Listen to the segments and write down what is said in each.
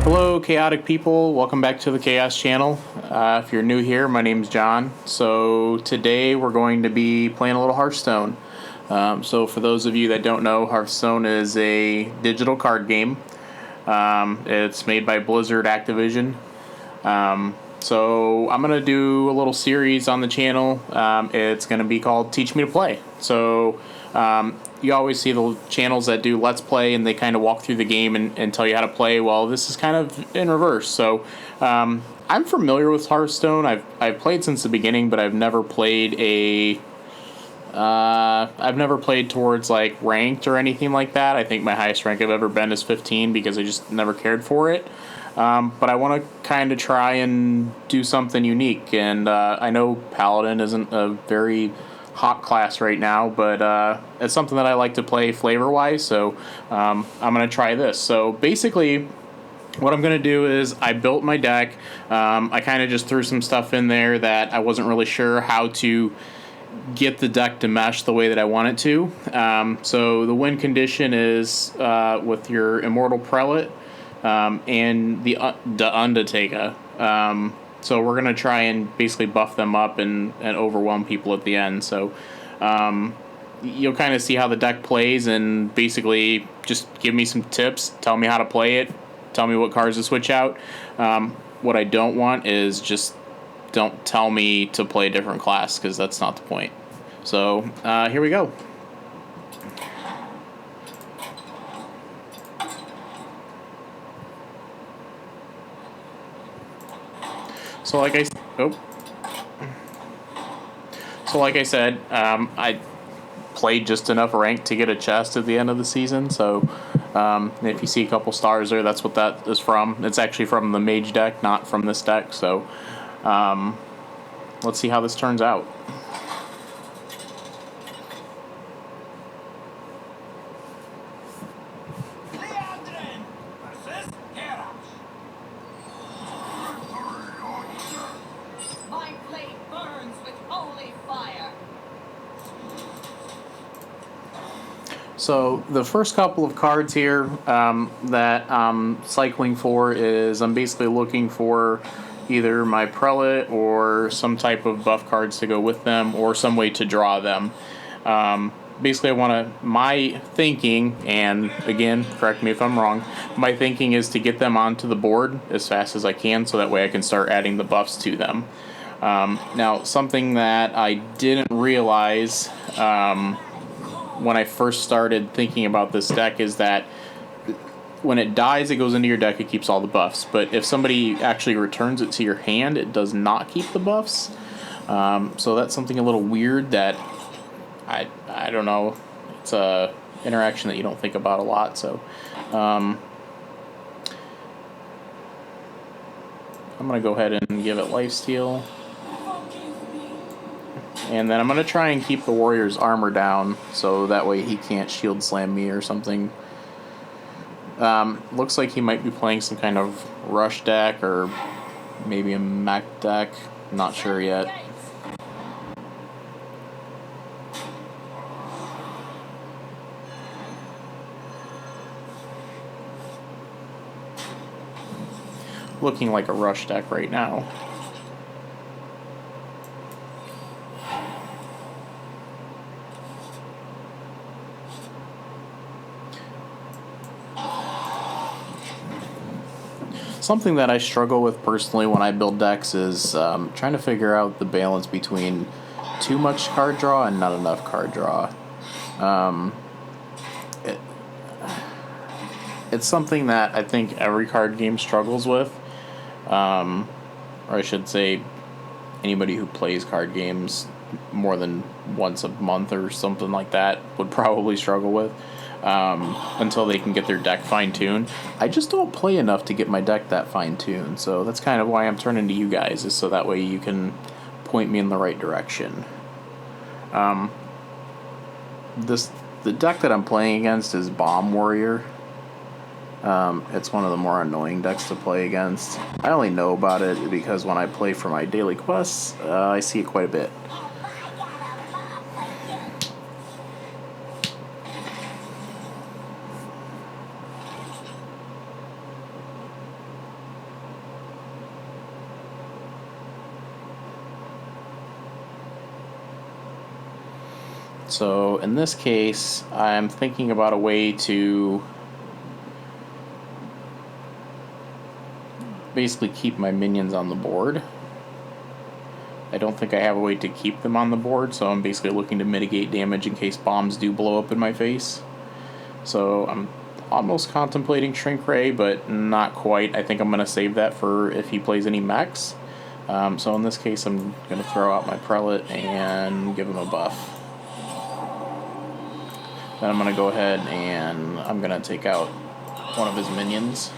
Hello, chaotic people. Welcome back to the Chaos Channel. If you're new here, my name's John. So today we're going to be playing a little Hearthstone. So for those of you that don't know, Hearthstone is a digital card game. It's made by Blizzard Activision. So I'm going to do a little series on the channel. It's going to be called Teach Me to Play. So you always see the channels that do Let's Play and they kind of walk through the game and tell you how to play. Well, this is kind of in reverse. So I'm familiar with Hearthstone. I've played since the beginning, but I've never played towards like ranked or anything like that. I think my highest rank I've ever been is 15 because I just never cared for it. But I want to kind of try and do something unique. And I know Paladin isn't a very hot class right now, but it's something that I like to play flavor-wise. So I'm going to try this. So basically, what I'm going to do is I built my deck. I kind of just threw some stuff in there that I wasn't really sure how to get the deck to mesh the way that I want it to. So the win condition is with your Immortal Prelate and the Undertaker. So we're going to try and basically buff them up and overwhelm people at the end. So you'll kind of see how the deck plays and basically just give me some tips, tell me how to play it, tell me what cards to switch out. What I don't want is just don't tell me to play a different class, because that's not the point. So here we go. So like I said, I played just enough rank to get a chest at the end of the season. So if you see a couple stars there, that's what that is from. It's actually from the mage deck, not from this deck. So let's see how this turns out. So the first couple of cards here that I'm cycling for is I'm basically looking for either my Prelate or some type of buff cards to go with them or some way to draw them. Basically, my thinking, and again, correct me if I'm wrong, my thinking is to get them onto the board as fast as I can so that way I can start adding the buffs to them. Now, something that I didn't realize when I first started thinking about this deck is that when it dies, it goes into your deck, it keeps all the buffs. But if somebody actually returns it to your hand, it does not keep the buffs. So that's something a little weird that I don't know. It's a interaction that you don't think about a lot. So I'm going to go ahead and give it lifesteal. And then I'm going to try and keep the warrior's armor down so that way he can't shield slam me or something. Looks like he might be playing some kind of rush deck or maybe a mech deck. Not sure yet. Looking like a rush deck right now. Something that I struggle with personally when I build decks is trying to figure out the balance between too much card draw and not enough card draw. It's something that I think every card game struggles with. Or I should say anybody who plays card games more than once a month or something like that would probably struggle with. Until they can get their deck fine-tuned. I just don't play enough to get my deck that fine-tuned, so that's kind of why I'm turning to you guys, is so that way you can point me in the right direction. The deck that I'm playing against is Bomb Warrior. It's one of the more annoying decks to play against. I only know about it because when I play for my daily quests, I see it quite a bit. So in this case, I'm thinking about a way to basically keep my minions on the board. I don't think I have a way to keep them on the board, so I'm basically looking to mitigate damage in case bombs do blow up in my face. So I'm almost contemplating Shrink Ray, but not quite. I think I'm going to save that for if he plays any mechs. So in this case, I'm going to throw out my Prelate and give him a buff. Then I'm going to go ahead and I'm going to take out one of his minions.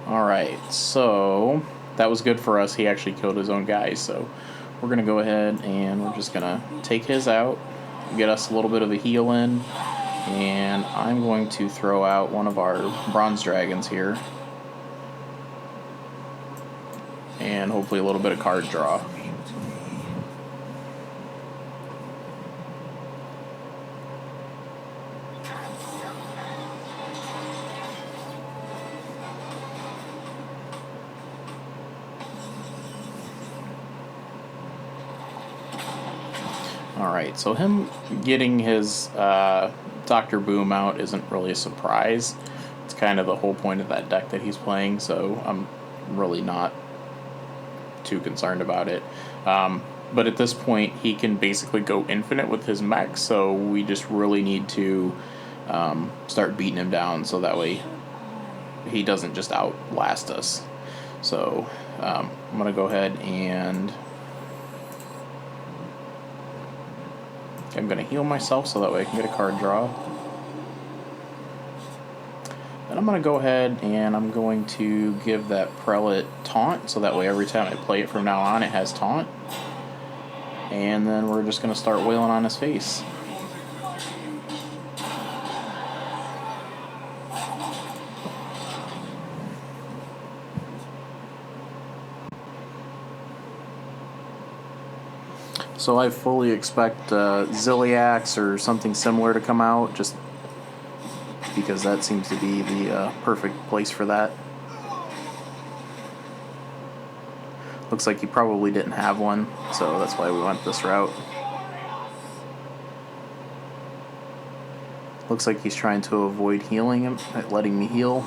Alright, so that was good for us. He actually killed his own guys, so we're going to go ahead and we're just going to take his out, get us a little bit of a heal in, and I'm going to throw out one of our bronze dragons here, and hopefully a little bit of card draw. Alright, so him getting his Dr. Boom out isn't really a surprise. It's kind of the whole point of that deck that he's playing, so I'm really not too concerned about it. But at this point, he can basically go infinite with his mech, so we just really need to start beating him down so that way he doesn't just outlast us. So I'm going to go ahead and I'm going to heal myself so that way I can get a card draw. Then I'm going to go ahead and I'm going to give that Prelate Taunt, so that way every time I play it from now on it has Taunt. And then we're just going to start wailing on his face. So I fully expect Zilliax or something similar to come out, just because that seems to be the perfect place for that. Looks like he probably didn't have one, so that's why we went this route. Looks like he's trying to avoid healing him, letting me heal.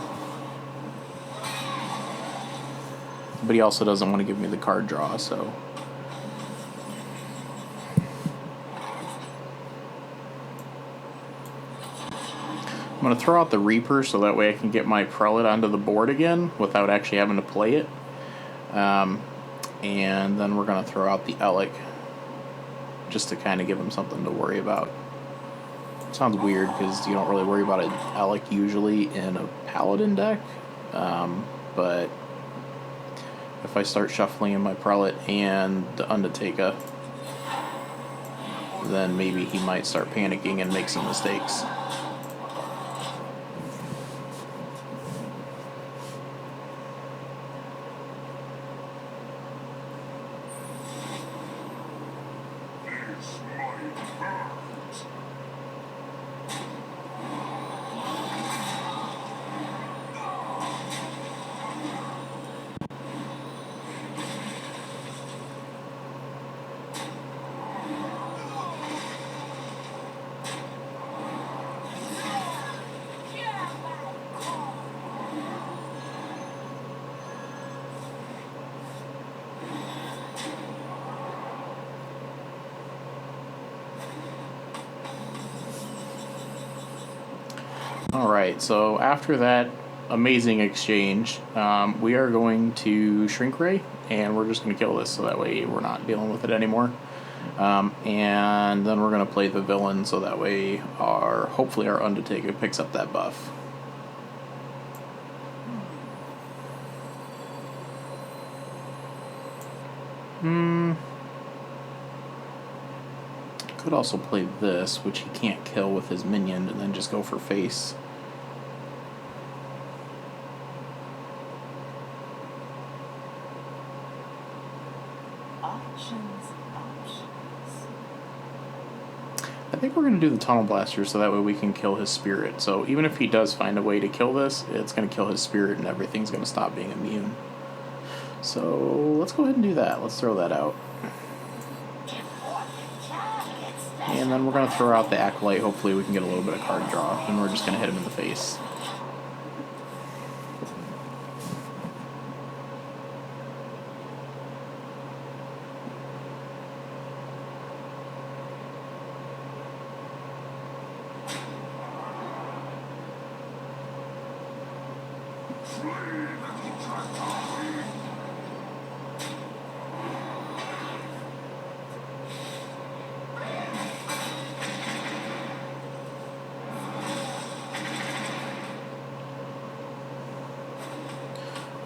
But he also doesn't want to give me the card draw, so... I'm going to throw out the Reaper so that way I can get my Prelate onto the board again without actually having to play it. And then we're going to throw out the Elec just to kind of give him something to worry about. Sounds weird because you don't really worry about an Elec usually in a Paladin deck. But if I start shuffling in my Prelate and the Undertaker, then maybe he might start panicking and make some mistakes. Alright, so after that amazing exchange, we are going to Shrink Ray, and we're just going to kill this so that way we're not dealing with it anymore. And then we're going to play the villain so that way hopefully our Undertaker picks up that buff. Could also play this, which he can't kill with his minion, and then just go for face. I think we're going to do the Tunnel Blaster so that way we can kill his spirit. So even if he does find a way to kill this, it's going to kill his spirit and everything's going to stop being immune. So let's go ahead and do that. Let's throw that out. And then we're going to throw out the Acolyte. Hopefully we can get a little bit of card draw. And we're just going to hit him in the face.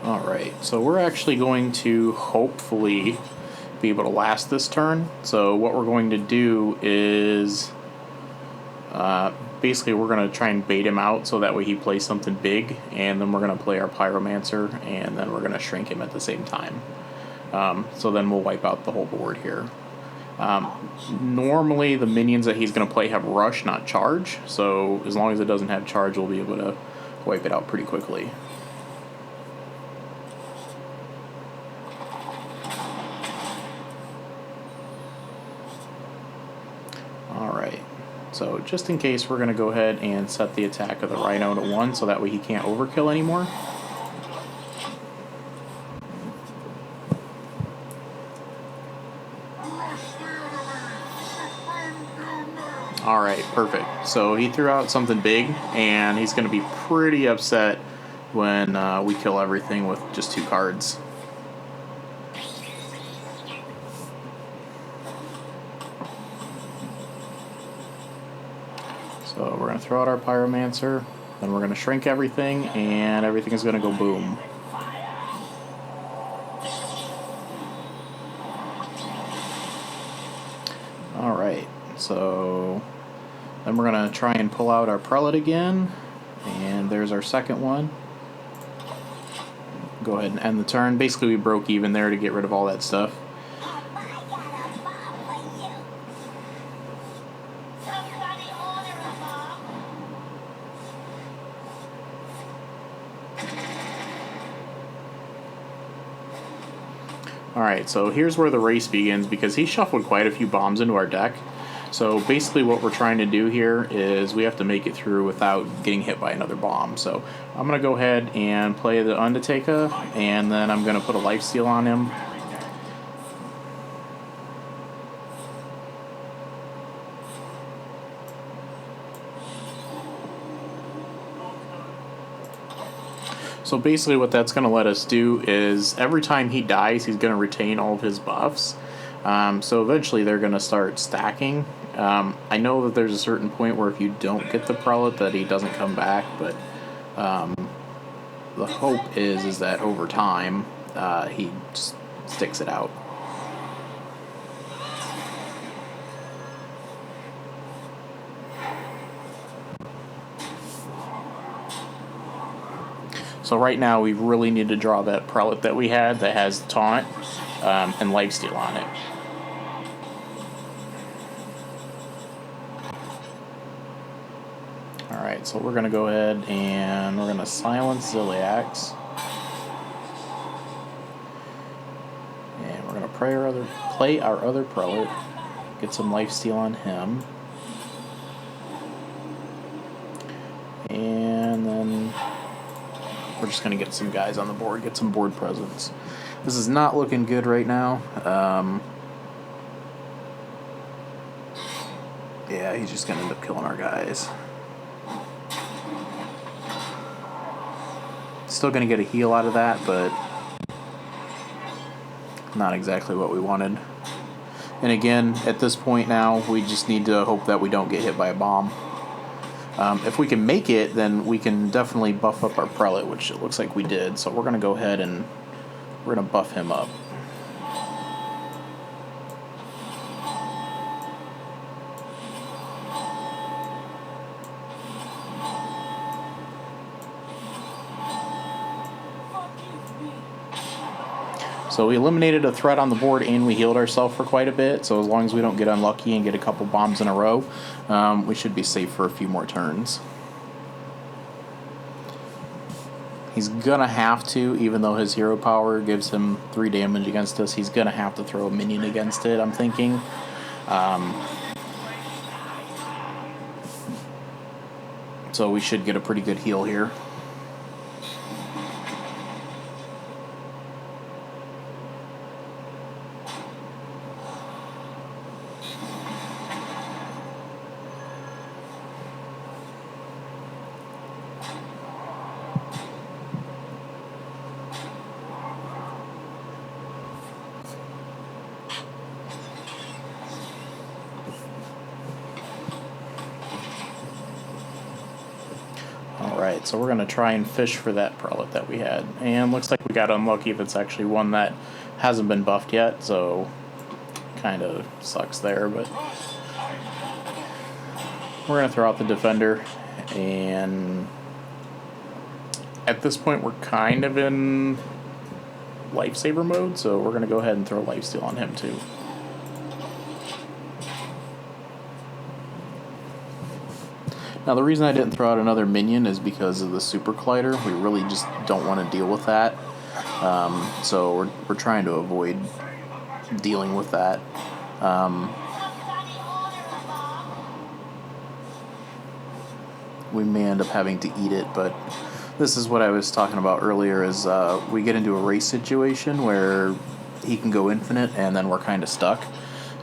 Alright, so we're actually going to hopefully be able to last this turn. So what we're going to do is basically we're going to try and bait him out so that way he plays something big, and then we're going to play our Pyromancer, and then we're going to shrink him at the same time. So then we'll wipe out the whole board here. Normally the minions that he's going to play have Rush, not Charge, so as long as it doesn't have Charge, we'll be able to wipe it out pretty quickly. Alright, so just in case, we're going to go ahead and set the attack of the Rhino to 1 so that way he can't overkill anymore. Alright, perfect. So he threw out something big, and he's going to be pretty upset when we kill everything with just 2 cards. So we're going to throw out our Pyromancer, then we're going to shrink everything, and everything is going to go boom. Alright, so then we're going to try and pull out our Prelate again, and there's our second one. Go ahead and end the turn. Basically we broke even there to get rid of all that stuff. Alright, so here's where the race begins, because he shuffled quite a few bombs into our deck. So basically what we're trying to do here is we have to make it through without getting hit by another bomb. So I'm going to go ahead and play the Undertaker, and then I'm going to put a lifesteal on him. So basically what that's going to let us do is every time he dies, he's going to retain all of his buffs. So eventually they're going to start stacking. I know that there's a certain point where if you don't get the Prelate that he doesn't come back, but the hope is that over time he just sticks it out. So right now we really need to draw that Prelate that we had that has Taunt and Lifesteal on it. Alright, so we're going to go ahead and we're going to silence Ziliax. And we're going to play our other Prelate, get some Lifesteal on him. And then we're just going to get some guys on the board, get some board presence. This is not looking good right now. Yeah, he's just going to end up killing our guys. Still going to get a heal out of that, but not exactly what we wanted. And again, at this point now, we just need to hope that we don't get hit by a bomb. If we can make it, then we can definitely buff up our Prelate, which it looks like we did. So we're going to go ahead and we're going to buff him up. So we eliminated a threat on the board and we healed ourselves for quite a bit. So as long as we don't get unlucky and get a couple bombs in a row, we should be safe for a few more turns. He's gonna have to, even though his hero power gives him 3 damage against us, he's gonna have to throw a minion against it, I'm thinking. So we should get a pretty good heal here. Alright, so we're going to try and fish for that prelate that we had. And looks like we got unlucky if it's actually one that hasn't been buffed yet, so kind of sucks there, but we're going to throw out the defender, and at this point we're kind of in lifesaver mode, so we're going to go ahead and throw lifesteal on him too. Now the reason I didn't throw out another minion is because of the super collider. We really just don't want to deal with that. So we're trying to avoid dealing with that. We may end up having to eat it, but this is what I was talking about earlier, is we get into a race situation where he can go infinite and then we're kind of stuck.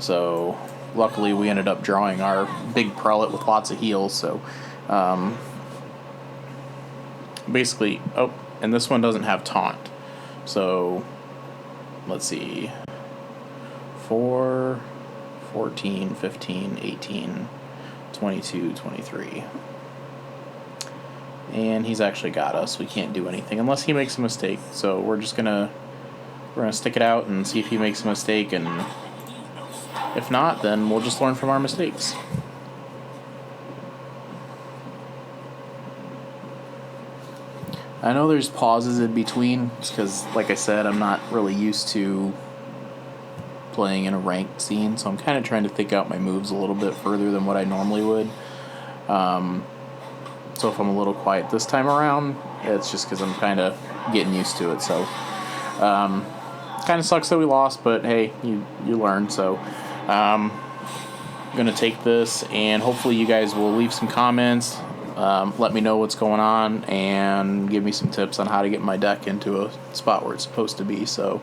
So luckily we ended up drawing our big prelate with lots of heals, so basically, oh, and this one doesn't have taunt. So let's see, 4, 14, 15, 18, 22, 23. And he's actually got us. We can't do anything unless he makes a mistake. So we're gonna stick it out and see if he makes a mistake, and if not, then we'll just learn from our mistakes. I know there's pauses in between, because, like I said, I'm not really used to playing in a ranked scene, so I'm kind of trying to think out my moves a little bit further than what I normally would. So if I'm a little quiet this time around, it's just because I'm kind of getting used to it. So kind of sucks that we lost, but hey, you learn. So I'm going to take this, and hopefully you guys will leave some comments. Let me know what's going on and give me some tips on how to get my deck into a spot where it's supposed to be. So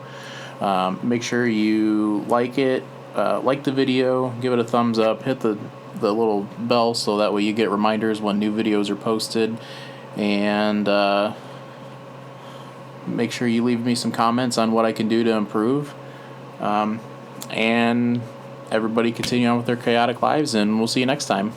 make sure you like it, like the video, give it a thumbs up, hit the little bell so that way you get reminders when new videos are posted, and make sure you leave me some comments on what I can do to improve, and everybody continue on with their chaotic lives, and we'll see you next time.